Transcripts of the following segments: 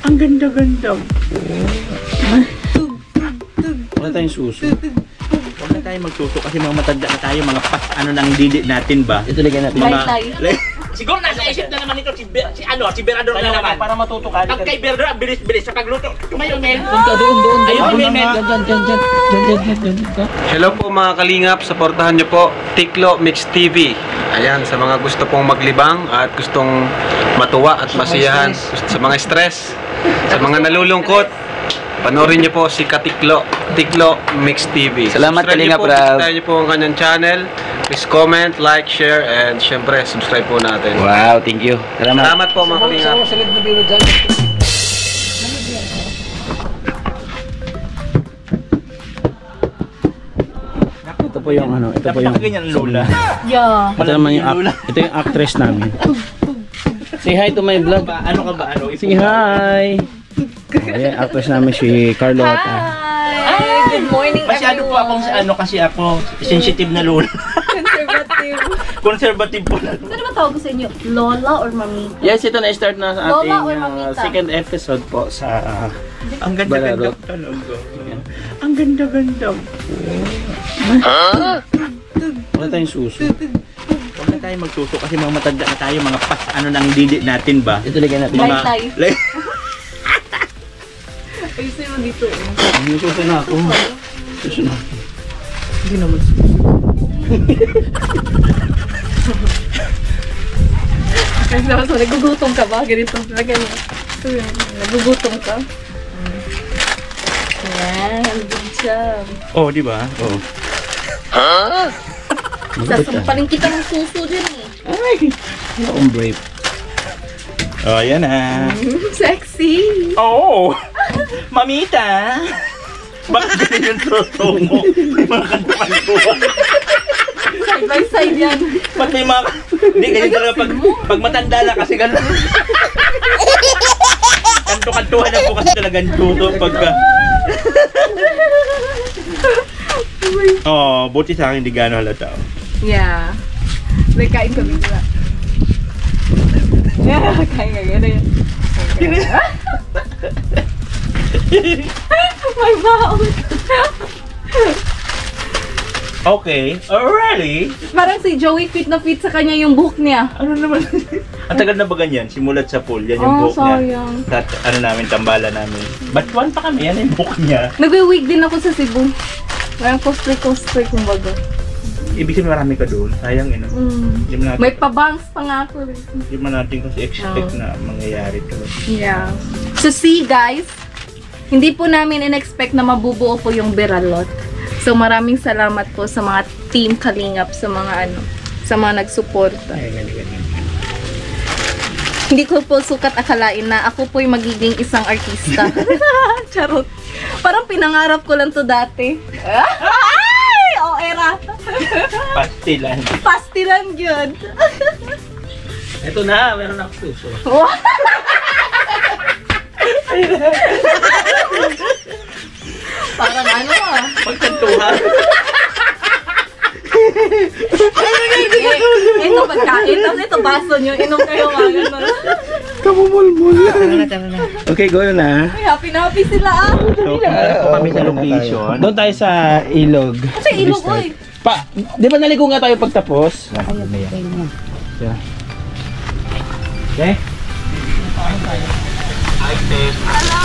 Ang ganda-ganda. Wala tayong suso. Huwag na tayo magsuso kasi mga matanda na tayo, mga ano nang didi natin ba? Ito lagyan natin. Siguro nasa isip na naman ito si Berador na naman. Para matuto ka. Pag kay Berador, ang bilis-bilis sa pagluto. Tumayo, Mel. Doon. Ayun, Mel. Diyan. Hello po mga kalingap, supportahan niyo po Tiklo Mix TV. Ayan, sa mga gusto pong maglibang at gustong matuwa at masiyahan sa mga stress, sa mga nalulungkot, panoorin niyo po si Katiklo, Tiklo Mix TV. Salamat Kalingap Rab. Subscribe niyo po ang kanyang channel. Please comment, like, share, and syempre subscribe po natin. Wow, thank you. Salamat po mga kalingap. Ito po yung ano, ito po yung ganyan lola. Yeah. Ito naman yung ito yung actress namin. Say hi to my vlog. Ano ka ba? Say hi. Ayan, actress namin si Carlota. Hi! Good morning, Masyado po akong kasi ako sensitive na lola. Conservative. Conservative po na. Ano ba tawag ko sa inyo? Lola or Mamita? Yes, ito na-start na sa Lola ating or Mamita? second episode po sa Ang ganda-ganda. Ang ganda-ganda. Wala tayong suso. Huwag na tayo magsuso kasi mga matanda na tayo, mga ano nang didi natin ba? Ito lagyan natin. Tay. Ayusin mo dito eh. Suso na ako. Suso na ako. Hindi naman Kasi naman so, nagugutom ka ba? Ganito. Lagyan mo. Nagugutom ka? Yan. Good job. Oh, di ba? Oh. Sasampalin kita ng suso din eh. Ay! Ano akong brave? Oh, yan na. Sexy! Oh! Mamita! Bakit ganyan yung suso mo? May mga kantuan-tuan. Side by side yan. Ba't may mga... Hindi, ganyan talaga pag matanda na kasi gano'n. Kanto-kantuhan na po kasi talagang suso pagka... Oh, buti sa akin hindi gano'n halata. Yeah. May kain kami nila. Yeah, kain ka gano'n. My mouth! Okay. Already? Parang si Joey fit na fit sa kanya yung buhok niya. Ano naman? Ang tagal na ba ganyan? Simulat sa pool. Yan yung Oh, buhok niya. sayang. Ano namin, tambala namin. Batuan pa kami. Yan yung buhok niya. Nagwi-wig din ako sa Cebu. Parang cosplay kumbaga. Ibig sabihin marami ka doon. Sayang yun. Hindi mo natin, May pabangs pa nga ako. hindi mo natin kasi expect na mangyayari to. Yeah. So see guys, hindi po namin in-expect na mabubuo po yung Beralot. So maraming salamat po sa mga team Kalingap, sa mga sa mga nagsuporta. Hindi ko po sukat akalain na ako po'y magiging isang artista. Charot. Parang pinangarap ko lang to dati. Ay! O, era. Pastilan. Pastilan yun. Ito na, meron akong suso. Wow. Parang ano ah. Pagkantuhan. Ito pagkain. Tapos ito baso nyo. Inom kayo mga gano'n. Kamumulmul. Tara na. Okay, go na. Ay, happy na happy sila ah. So, punta po kami sa location. Doon tayo sa ilog. Kasi ilog ko eh. Di ba naligo nga tayo pagtapos? Yeah. Okay? Hello.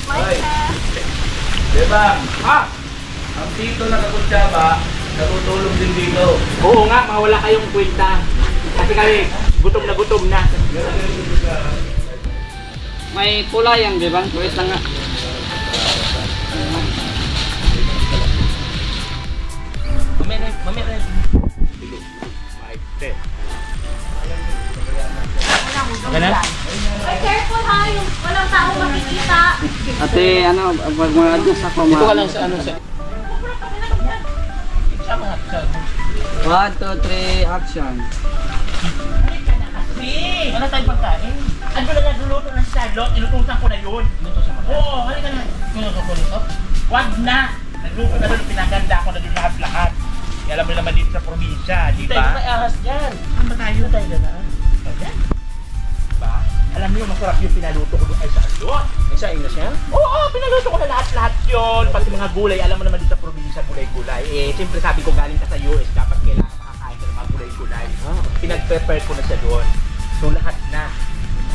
My Diba? Ang tito na Kakutsaba, natutulog din dito. Oo nga, mawala kayong kwenta. Kasi kami, gutom na. May kulayang, di ba? Wait lang nga. Mamaya. Ganun? Ay, careful ha. Yung walang taong makikita. Ate, ano, pag mga adjust ako, Dito ka lang sa ano sa... 1, 2, 3, action. Wala tayong pagkain. Ano na nagluluto ng salot? Inutusan ko na yun. Oo, halika na. Inutusan? Wag na. Nagluto na doon, pinaganda ko na doon lahat. Alam mo naman dito sa probinsya, di ba? Tayo may ahas dyan. Ano ba tayo? Tayo na. Ayan. Diba? Alam niyo, masarap yung pinaluto ko doon kay Charlotte. May saing na siya? Oo, pinaluto ko na lahat-lahat yun. Pati mga gulay, alam mo naman dito sa probinsya, gulay-gulay. Eh, siyempre sabi ko galing ka sa US, dapat kailangan makakain ka ng mga gulay-gulay. Pinag-prepare ko na siya doon. So, lahat na.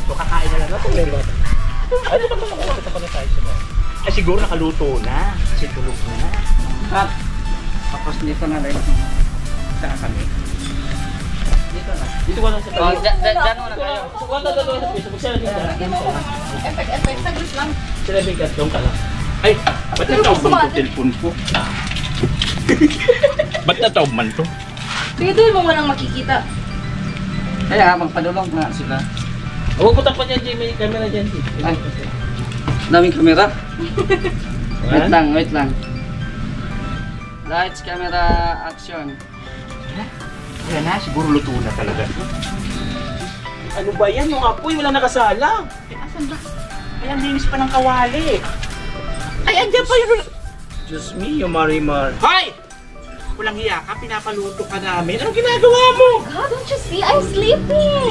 So, kakain na lang natin. Ay, di ba makukuha pa na tayo siya? Ay, siguro nakaluto na. Kasi tulog na. At, tapos dito na rin. Saan kami? Dito na. Dito ko lang sa Oh, dyan muna kayo. Effect, saglit lang. Silabing ka, doon ka lang. Ay, ba't nataob man ito telepon ko? Ba't nataob man to? Sige, doon mo walang makikita. Kaya magpadulong nga sila. Huwag ko tapan yan, Jay. May camera dyan, Jay. Ay, daming kamera. Wait lang. Lights, camera, action. Wala na, siguro luto na talaga. Ano ba yan? Yung apoy, wala nakasala. Asan ba? Ay, ang linis pa ng kawali. Ay, andyan pa yun. Diyos me, yung Marimar. Hoy! Walang hiya ka, pinapaluto ka namin. Anong ginagawa mo? God, don't you see? I'm sleeping.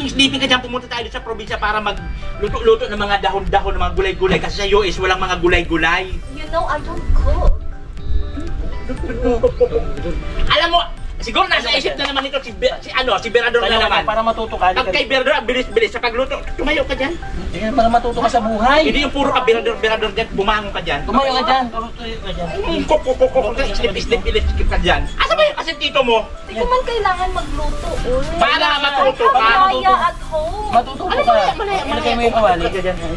Sleeping ka dyan. Pumunta tayo sa probinsya para magluto-luto ng mga dahon-dahon, ng mga gulay-gulay. Kasi sa US, walang mga gulay-gulay. You know, I don't cook. Alam mo, siguro nasa isip na naman ito si Berador na naman. Para matuto ka. Pag kay Berador, ang bilis-bilis sa pagluto. Tumayo ka dyan. Para matuto ka sa buhay. Hindi yung puro ka Berador dyan, bumangon ka dyan. Tumayo ka dyan. Tumayo ka dyan. Islip ka dyan. Asa ba yung kasing tito mo? Hindi ko man kailangan magluto. Para matuto I ka. have Maya at home. Matuto ka. Malagay mo yung kawali.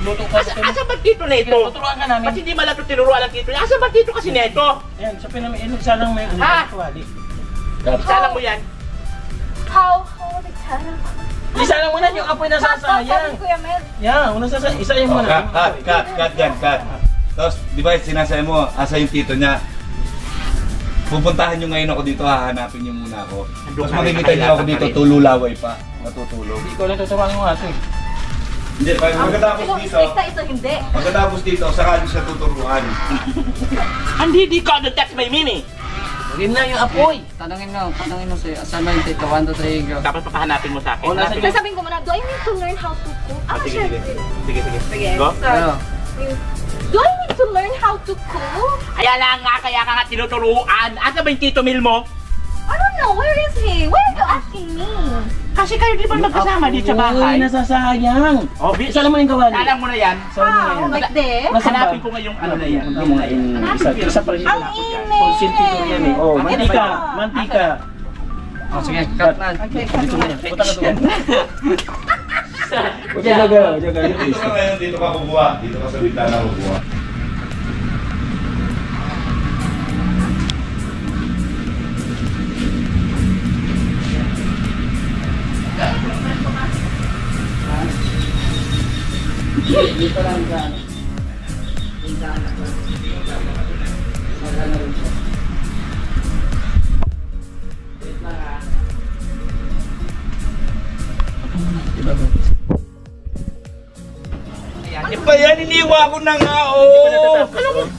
Luto ka. Asa ba tito na ito? Tuturuan ka namin. Ba't hindi malato tinuruan ang tito niya? Asa ba tito kasi neto? Ayan, sa pinamainog salang may kawali. Isalang mo yan. How the time? Isalang mo na yung apoy na sasayang. Kuya Mel. Yan, una isayin mo na. Cut yan. Tapos, di ba sinasaya mo, asa yung tito niya? Pupuntahan nyo ngayon ako dito, hahanapin nyo muna ako. Tapos makikita nyo ako dito, tululaway pa. Matutulog. Ikaw lang tuturuan mo ate. Hindi, pagkatapos dito, Ito hindi. pagkatapos dito, saka nyo siya tuturuan. Hindi ka, that's my mimi. Rin na yung apoy. Tanungin mo si saan ba yung tito? 1, 2, 3, go. Dapat papahanapin mo sa akin. Nasa Hanapin mo. Sasabihin ko muna, do I need to learn how to cook? Sige. Sige, Go. Go. Do I need to learn how to cook? Kaya kaya ka nga tinuturuan. Asa ba yung tito Mil mo? I don't know, where is he? Why are you asking me? Kasi kayo di ba magkasama dito sa Uy, bahay? nasasayang. Oh, Isalang mo yung kawali. Alam mo na yan. How? Like this? Hanapin ko ngayong ano na yan. Punta mo nga yung isa pa rin. Ang Consulting yan eh. Oh, mantika. Oh, sige, cut na. Dito na yan. Punta ka doon. Dito ka ngayon, dito ka kukuha. Dito ka sa bintana kukuha. Dito lang dyan. Magana rin siya. Wait lang ha. Ano ba yan? Iniwa ko na nga, oh!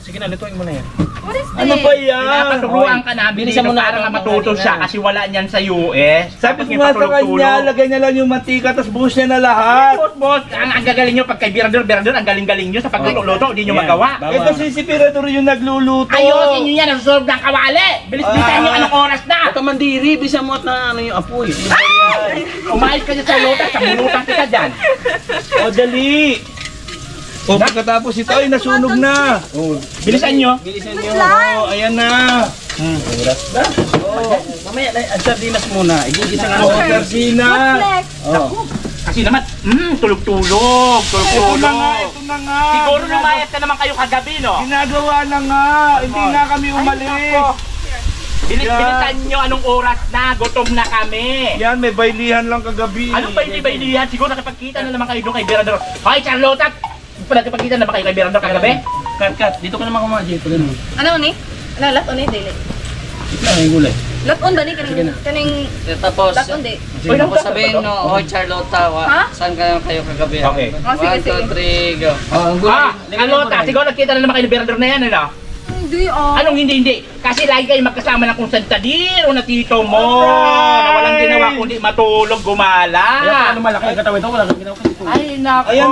Sige na, lutuin mo na yan. What is this? Ano ba yan? Pinapaturuan ka namin Bilisan dito mo na para ako, nga matuto mga siya kanina. kasi wala niyan sa US. Sabi ko nga sa kanya, lagay niya lang yung mantika, tapos buhos niya na lahat. Boss, ang gagaling nyo pag kay Berador, ang galing-galing nyo sa pagluto-luto, hindi nyo Yan. magawa. Eh kasi si Pirador yung nagluluto. Ayusin nyo yan, nasusunod ng kawali. Bilis-bilisan nyo, anong oras na? Ito mandiri, bisa mo at na ano yung apoy. Umayos ka dyan sa lutas, sa bulutan kita dyan. O, dali! O, pagkatapos ito ay nasunog na. Bilisan nyo. Bilisan nyo. O, ayan na. Mamaya, ang sardinas muna. Igigisa nga O, natin. Karsina. What's next? Kasi naman, tulog-tulog. Ito na nga. Siguro lumayas na naman kayo kagabi, no? Ginagawa na nga. Hindi nga kami umalis. Bilisan nyo anong oras na, gutom na kami. Yan, may bailihan lang kagabi. Anong ba hindi yan? Siguro nakipagkita na naman kayo doon kay Berador. Hoy, Charlotte! Nakipagkita na ba kayo kay Berador kagabi? Cut. Dito ka naman kumain. Dito ganun. Ano ni? Ano, laton ni, dili. Ito na yung gulay. Laton ba ni? Kaning Tapos, laton di. tapos sabihin no, oh Charlotta, Ha? saan kayo kagabi? Okay. Oh, sige, 1, 2, 3, go. Oh, ang gulay. Charlotte, siguro nakita na naman kayo ni Berador na yan, ano? Hindi ah. Anong hindi? Kasi lagi kayo magkasama ng konsentadiro na tito mo. Na walang ginawa kundi matulog, gumala. Ano malaki ang katawan ito? Wala kang ginawa kasi. Ay, naku. Ayan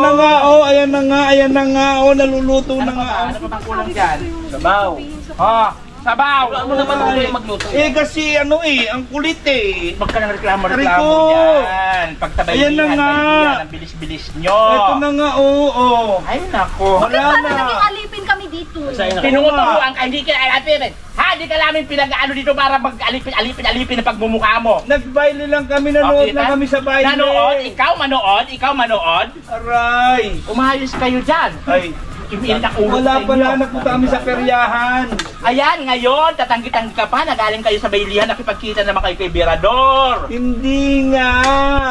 na nga, naluluto na nga. Ano pa bang kulang dyan? Sabaw. Sabaw. Ano naman ako yung magluto? Kasi ang kulit Huwag ka nang reklamo Rico! dyan. Ayan na nga. Ang bilis-bilis nyo. Ito na nga, oo. Ay, naku. Wala Sana na. naging alipin kami dito. Tinuturuan ka, hindi ka alipin. Ha, di ka namin pinag-ano dito para mag-alipin na pagmumukha mo. Nag-baile lang kami, nanood Kita? lang kami sa baile. Nanood? Ikaw manood? Aray. Umayos kayo dyan. Ay, Init ang ulo wala sa inyo. pala, nagpunta kami sa peryahan. Ayan, ngayon, tatanggi-tanggi ka pa, nagaling kayo sa bailihan, nakipagkita naman kayo kay Birador. Hindi nga.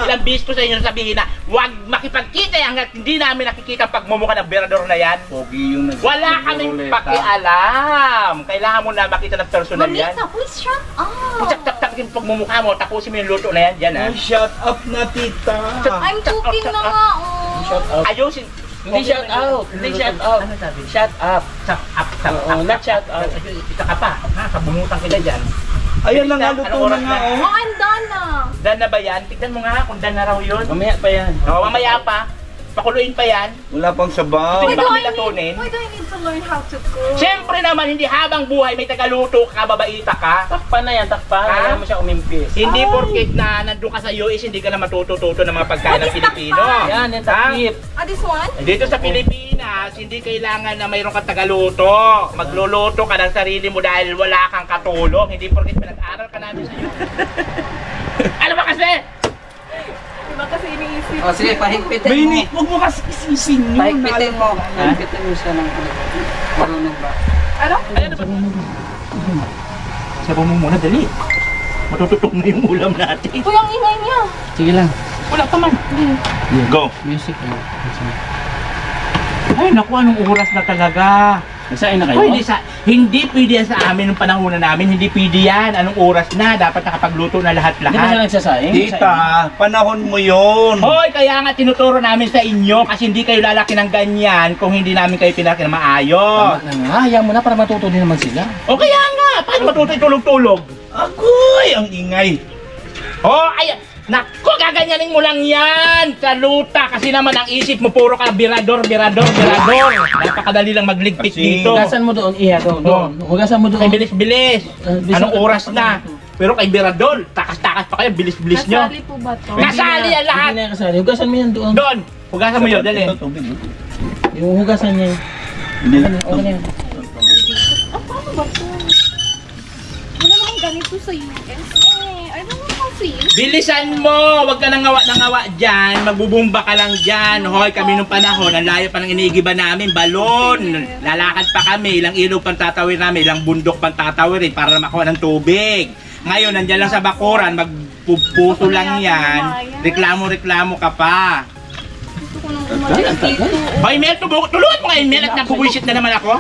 Ilang bis ko sa inyo sabihin na, huwag makipagkita hanggat hindi namin nakikita ang pagmumukha ng Birador na yan. Pogi yung Wala kaming pakialam. Kailangan mo na makita ng personal yan. Mamita, please shut up. Putak-tak yung pagmumukha mo, tapusin mo yung luto na yan, dyan ha. Ay, shut up na, tita. I'm cooking na nga, oh. Ayusin. Hindi shout out. Hindi shout out. Ano sabi? Shout up. Tap up. Oo, not shout out. Isa ka pa. Kabungutan kita dyan. Ayan na nga, Anong luto na oras nga, na? oh. Oh, I'm done na. Dan na ba yan? Tignan mo nga kung dan na raw yun. Mamaya pa yan. O, mamaya pa. Pakuluin pa yan. Wala pang sabaw. Why do I need- Why do I need to learn how to cook? Siyempre naman, hindi habang buhay may tagaluto ka, babaita ka. Takpan na yan, takpan. Ha? Kailangan mo siya umimpis. Hindi Ay. porket na nandun ka sa US, hindi ka na matututo ng mga pagkain ng What is Pilipino. takpan? Yan, yan, Ha? takip. This one? Dito sa Pilipinas, hindi kailangan na mayroon kang tagaluto. Magluluto ka ng sarili mo dahil wala kang katulong. Hindi porket pinag-aral ka namin sa US. Ano ba kasi? Diba kasi iniisip? O sige, pahigpitin mo. Baini, huwag mo kasi isisin yun. Pahigpitin mo. Pahigpitin mo siya ng marunong ba? Ano? Sabaw mo muna, dali. Matututok na yung ulam natin. Ito yung ingay niya. Sige lang. Wala pa man. Go. Music mo. Ay, naku, anong oras na talaga? Nagsain na Ay, hindi pwede yan sa amin nung panahon na namin. Hindi pwede yan. Anong oras na? Dapat nakapagluto na Hindi ba siya lahat-lahat. nagsasaing? Tita, panahon mo yun. Hoy, kaya nga tinuturo namin sa inyo kasi hindi kayo lalaki ng ganyan kung hindi namin kayo pinalaki na maayos. Tama na nga. Hayaan mo na para matuto din naman sila. O kaya nga, paano matutoy tulog-tulog? Agoy, ang ingay. Oh, ayan. Naku, gaganyanin mo lang yan! Kaluta! Kasi naman ang isip mo, puro ka birador. Napakadali lang magligpit Kasi- dito. Hugasan mo doon, iya doon. Hugasan mo doon. Kay bilis-bilis. bilis- Anong oras na? Pero kay birador, takas-takas pa kayo, bilis-bilis nyo. Kasali po ba to? Kasali ang lahat! Hindi na kasali. Hugasan mo yan doon. Doon! Hugasan mo yun, dali. Ito, tubig. Yung hugasan niya. Hindi na. Okay na yan. Paano ba to? Wala namang ganito sa US. I don't know how to use. Bilisan mo! Huwag ka nang ngawa dyan. Magbubumba ka lang dyan. Hoy, kami nung panahon, ang layo pa ng inigiba namin, balon. Lalakad pa kami, ilang ilog pang tatawid namin, ilang bundok pang tatawirin para makuha ng tubig. Ngayon, nandyan lang sa bakuran, magpupuso lang yan. Reklamo ka pa. Gusto ko nang umalis dito. Hoy, Mel, tulungan mo nga yung Mel at nabubuisit na naman ako.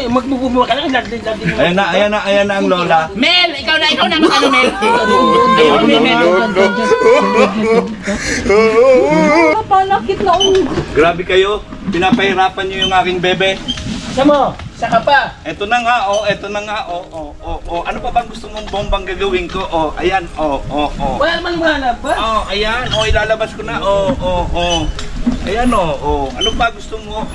Magbububuha ka lang. Ladin. Ayan na ang lola. Mel, ikaw na ano, Mel. Ayun, Mel. Kapanakit na ulo. Grabe kayo, pinapahirapan niyo yung aking bebe. Sama, saka pa. Eto na nga, Ano pa bang gusto mong bombang gagawin ko? Ayan, Wala naman mahanap ba? Ayan, ilalabas ko na. Ayan, Ano pa gusto mo?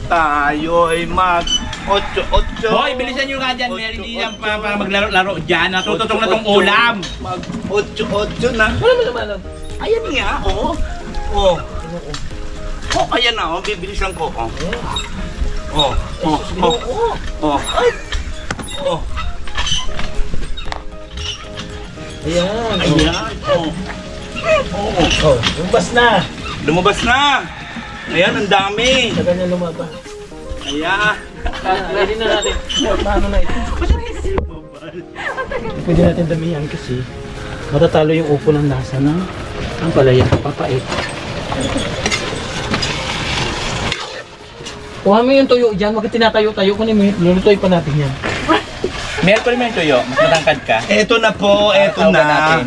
Tayo ay mag 8. Hoy, bilisan nyo nga dyan, Mel. Hindi yan para maglaro-laro dyan. Natututong na tong ulam. Mag 8 na. Wala naman mahanap. Ayan nga, ayan na, bibilisan ko, Ayan. Ayan, Lumabas na. lumabas na. Ayan, ang dami. Tagal na lumabas. Ayan. Ready na natin. Paano na ito? Pwede natin damihan kasi matatalo yung upo ng lasa ng ang palaya. Papait. Kuha mo yung tuyo dyan. Huwag tinatayo-tayo. Kunin mo, lulutoy pa natin yan. Mel, pwede mo yung tuyo. Mas matangkad ka. Eto na po, eto Tahugan na. natin.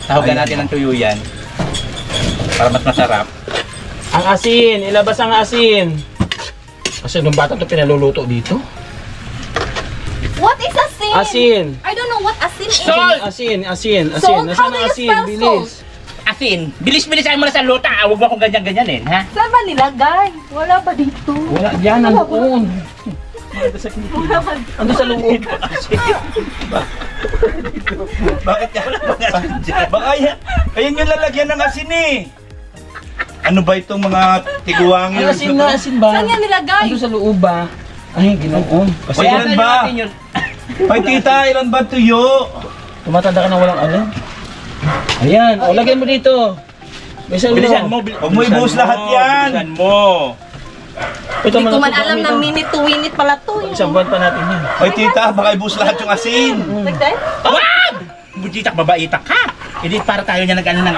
Tahugan natin ang tuyo yan. Para mas masarap. Ang asin. Ilabas ang asin. Kasi nung bata ito pinaluluto dito. What is asin? Asin. I don't know what asin is. Salt! Asin. Salt? Nasaan How do ang you asin? spell Bilis. Asin. Bilis-bilisan mo na sa luta. Huwag mo akong ganyan-ganyanin, ha? Saan ba nilagay? Wala ba dito? Wala dyan, nandoon. Ando sa loob. Bakit ka wala bang asin dyan? Baka ayan yung lalagyan ng asin eh. Ano ba itong mga tiguangin? Ay, asin na, asin ba? Saan yan nilagay? Ando sa loob ba? Ay, ginoon. O ilan ba? Ay tita, ilan ba tuyo? Tumatanda ka na walang alam. Ayan, o lagyan mo dito. Bilisan mo. Huwag mo ibuhos lahat yan. Bilisan mo. Ito Hindi ko man alam na minute to minute pala to. Isang buwan pa natin yan. Ay tita, baka ibuhos lahat yung asin. Nagday? Wag! Bujitak, babaitak ka. Hindi para tayo niya nag-ano ng...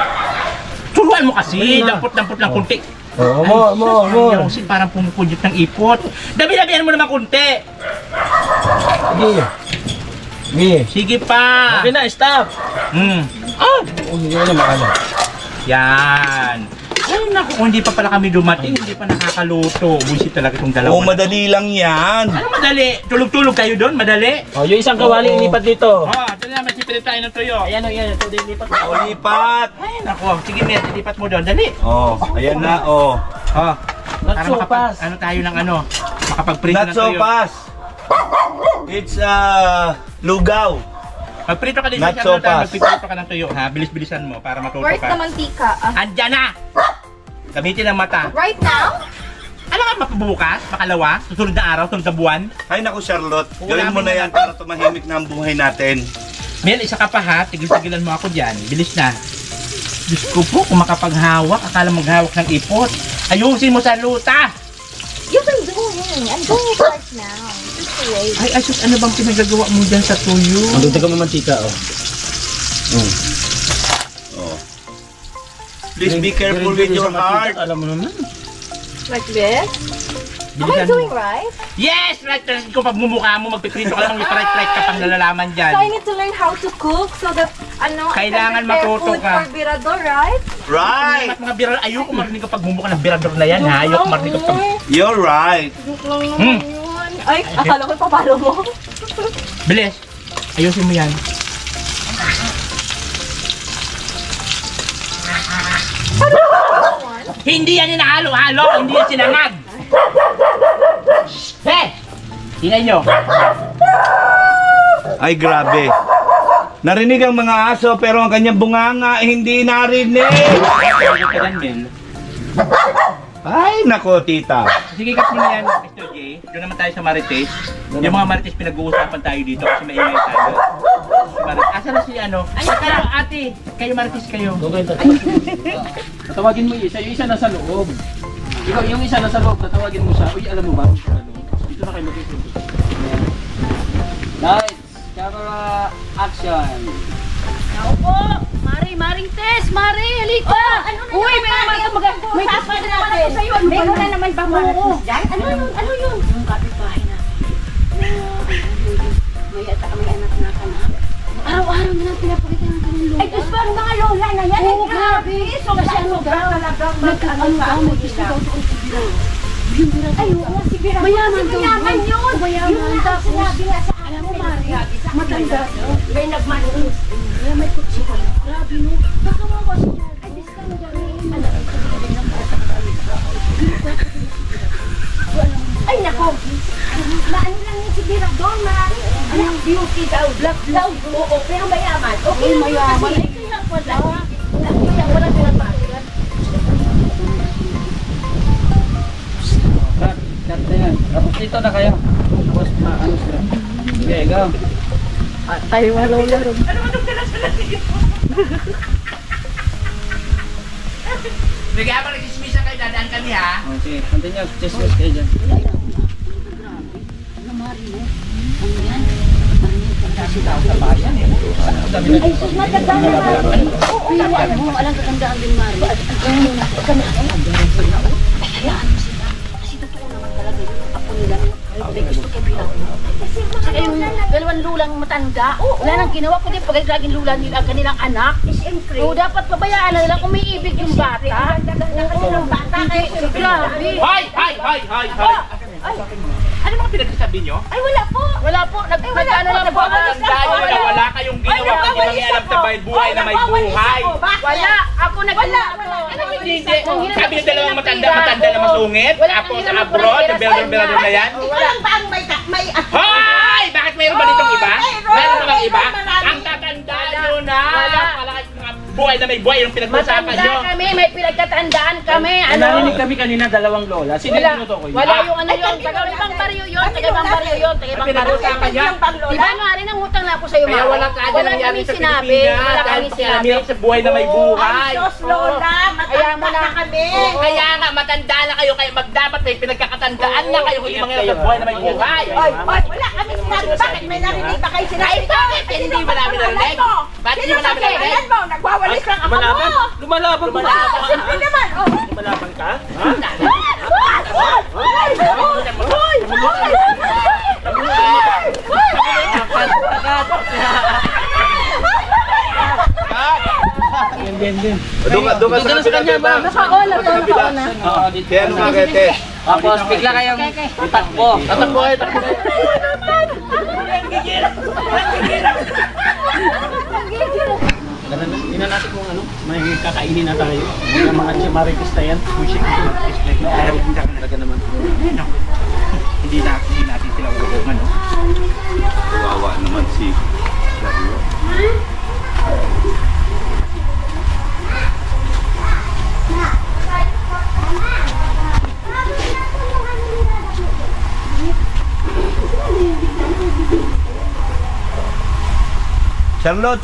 Turuan mo kasi. Dampot-dampot lang kunti. Oo, mo. Yung sin parang pumupunyot ng ipot. Dami-damihan mo naman kunti. Sige. Sige. Sige pa. Okay na, stop. Oh, Hindi na makalat. yan. Ay naku, kung hindi pa pala kami dumating, hindi pa nakakaluto. Buisit talaga itong dalawa. Oo, madali lang yan. Ano madali? Tulog-tulog kayo doon? Madali? O, yung isang kawali ilipat dito. Ito na, masipilit tayo ng tuyo. Ayan o, yan. Ito din ilipat. O, lipat. Ay naku, sige Met, ilipat mo doon. Dali. Oh, ayan na, oh. Not Para so fast. ano tayo ng ano, makapag-print Not ng so tuyo. fast. It's lugaw. Magprito ka din Not sa so ano, fast. magprito ka ng tuyo, ha? Bilis-bilisan mo para matuto Where's ka. the mantika? Andyan na! Gamitin ang mata. Right now? Ano ka mapabukas? Makalawa? Susunod na araw? Susunod na buwan? Ay naku Charlotte, Oo, gawin mo namin na yan para tumahimik na ang buhay natin. Mel, isa ka pa ha. Tigil-tigilan mo ako dyan. Bilis na. Diyos ko po, kung makapaghawak, akala maghawak ng ipot. Ayusin mo sa luta! You can do it. I'm doing it right now. Just wait. Ay, asus, ano bang pinagagawa mo dyan sa tuyo? Ang ka mo mantika, o. Please be careful with your heart. Alam mo naman. Like this? Am I Bilisan mo. doing right? Yes! Right! Kung pagmumukha mo, magpiprito ka lang, may right ka pang nalalaman dyan. So I need to learn how to cook so that, ano, Kailangan I can prepare matuto food ka. for Birador, right? Right. At mga biral, ayoko marinig ka pagmumukha ng birador na yan, ha? Ayoko marinig ka pag... You're right. Joke lang naman yun. Ay, akala ko papalo mo. Bilis! Ayusin mo yan. Hindi yan inahalo-halo! Hindi yan sinangag! Hey! Tingnan nyo! Ay grabe. Narinig ang mga aso pero ang kanyang bunganga hindi narinig. Ay nako tita. Sige, cut mo na yan, Mr. J. Doon naman tayo sa Marites. Yung mga Marites pinag-uusapan tayo dito kasi maingay tayo. Si Marites. Asa na si ano? Kayo, ate! Kayo Marites kayo. Okay, tatawagin mo yung isa. Yung isa nasa loob. Ikaw, yung isa nasa loob, tatawagin mo siya. Uy, alam mo ba? Dito na kayo mag-isip. Lights, camera, action. Ako po! Maring Tess! Mari, halika! ano na Uy, naman, may Sasabi kasama naman natin. ako sa'yo. Ano ba Meron yun? na naman ba Marites dyan? Ano yun? Ano yun? Yung kapitbahay na. May anak na kanak. Araw-araw na lang pinapakita ng kanyang lola. Ay, Diyos ba, ang mga lola na yan? Oo, grabe. Sobra talagang mag-ano ka mo gusto daw doon si Bira. Yung Bira Ay, oo, si Bira. Mayaman Kasi daw mayaman yun. yun. Mayaman. Yun nga, Tapos, sinabi nga sa alam mo, Mari, matanda. may nagmanis. May kutsi ko. Grabe, no? Nakawawa siya. Ay, Diyos ka, madami. Ay, nako. Maano lang yun si Bira doon, Black beauty daw. Black beauty. Oo, pero mayaman. Okay lang yun kasi. Ay, kaya wala. Kaya wala pinagmasigan. Cut na yan. Tapos dito na kayo. Tapos maano sila. Okay, go. Ay, wala rin. Sige, habang nagsismisan kayo, dadaan kami ha. Okay, continue. Just kayo dyan. Ay, sus, mataganda naman. Oo, Pero alam mo, alang katandaan din, Mari. Hayaan mo sila. Kasi totoo naman talaga yun. Apo nila. May gusto kay Bira. Saka yung dalawang lulang matanda. Wala nang ginawa kundi pag laging lula nila ang kanilang anak. siyempre. Oo, dapat pabayaan na nila kung may ibig yung bata. Ang ganda ng bata. Grabe. Hoy! Hoy! Hoy! Hoy! Hoy! Ano mga pinagsasabi nyo? Ay, wala po. Wala po. Nag-ano lang po. Wala kayong ginawa. Hindi alam sa buhay na may buhay. Wala. Ako Hindi. Sabi ng dalawang matanda na masungit. Ako sa abroad, yung belador na yan. Wala ba ang may Hoy! Bakit mayroon ba ditong iba? Meron ba bang iba? Ang tatanda nyo na! Wala kayong mga buhay na may buhay yung pinag-usapan nyo. matanda kami, may pinagkatandaan kami. Narinig kami kanina dalawang lola. Sino yung tinutukoy? Wala yung ano yun, taga-ibang baryo yun, taga-ibang baryo yun, taga-ibang baryo. Pinag-usapan niya. Di ba nga rin ang utang na ako sa'yo, Kaya Ma? wala ka agad nangyari sa sinabi. Pilipinas. Wala Dahil kami sinabi. pakialam sa buhay na may buhay. Lola, matanda na kami. Kaya nga, matanda na kayo. Kaya magdapat may pinagkakatandaan na kayo. Hindi mangyayari sa buhay na may buhay. Wala kami sinabi. Bakit may narinig ba kayo sinabi? Bakit hindi mo namin narinig? Bakit hindi mo namin narinig? Ayan mo, nagwawalis lang ako mo. Lumalaban mo. Siyempre naman. Lumalaban ka? Doon ka sa kanya ba? Nakaona to, nakaona. Kaya ano mga kete? Tapos bigla kayong tatakbo. Tatakbo kayo, tatakbo kayo. Tingnan natin kung ano, may kakainin na tayo. Yung mga chamarikista yan. Pushing ito. Ayaw din talaga naman. Hindi natin sila uulungan, no? Kawawa naman si Dario. Charlotte!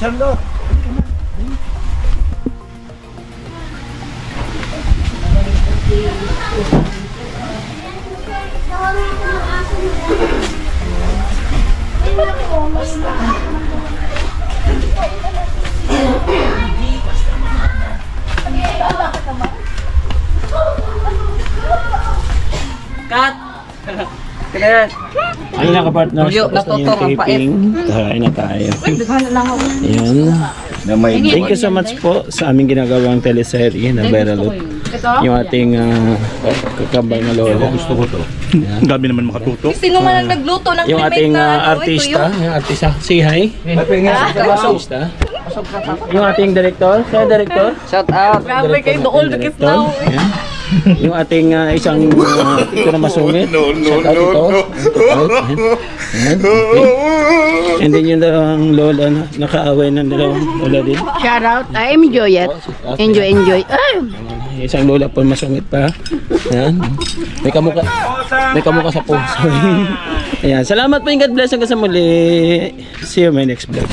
Cut! Kaya yan. Ayun na ka-partners. Tapos na yung taping. Kain na tayo. Ayan. Thank you so much po sa aming ginagawang teleserye na Viral. Yung ating kakambay na lolo. Gusto ko to. Ang dami naman makatuto. Sino man ang nagluto ng Yung premade ating na artista. Yung artista. Say hi. Artista. Yung ating director. Sa'yo director? Shout out. Grabe kayo, dool na kiss now. Yung ating isang ito na masungit. Shout out ito. Ayan. Okay. And then yung dalawang lola na nakaaway ng dalawang lola din. Shout out. I enjoy it. Enjoy. Isang lola po masungit pa. Ayan. May kamuka sa puso. Ayan. Salamat po, God bless hanggang sa muli. See you in my next vlog.